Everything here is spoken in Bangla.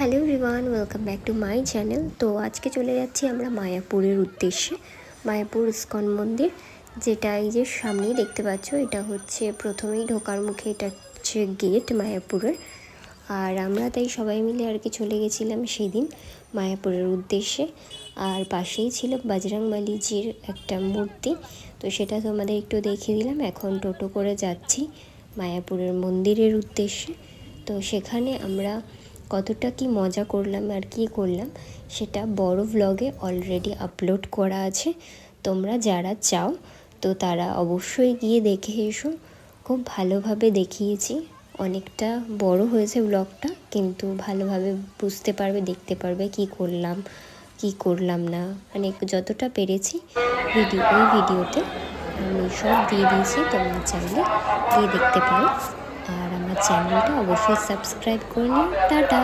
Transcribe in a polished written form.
Hello everyone, welcome back to my channel. তো আজকে চলে যাচ্ছি আমরা মায়াপুরের উদ্দেশ্যে। মায়াপুর ইস্কন মন্দির, যেটা এই যে সামনেই দেখতে পাচ্ছ, এটা হচ্ছে প্রথমেই ঢোকার মুখে, এটা হচ্ছে গেট মায়াপুরের। আর আমরা তাই সবাই মিলে আর কি চলে গেছিলাম সেদিন মায়াপুরের উদ্দেশ্যে। আর পাশেই ছিল বজরংবলীজির একটা মূর্তি, তো সেটা তোমাদের একটু দেখিয়ে দিলাম। এখন টোটো করে যাচ্ছি মায়াপুরের মন্দিরের উদ্দেশ্যে। তো সেখানে আমরা কতটা কি মজা করলাম আর কি করলাম সেটা বড় ভ্লগে অলরেডি আপলোড করা আছে। তোমরা যারা চাও তো তারা অবশ্যই গিয়ে দেখে এসো। খুব ভালোভাবে দেখিয়েছি, অনেকটা বড় হয়েছে ব্লগটা, কিন্তু ভালোভাবে বুঝতে পারবে, দেখতে পারবে কি করলাম কি করলাম না, মানে যতটা পেরেছি ওই ভিডিওতে আমি সব দিয়ে দিয়েছি। তোমরা চাইলে গিয়ে দেখতে পারো। আর আমার চ্যানেলটা অবশ্যই সাবস্ক্রাইব করে নিও। টাটা।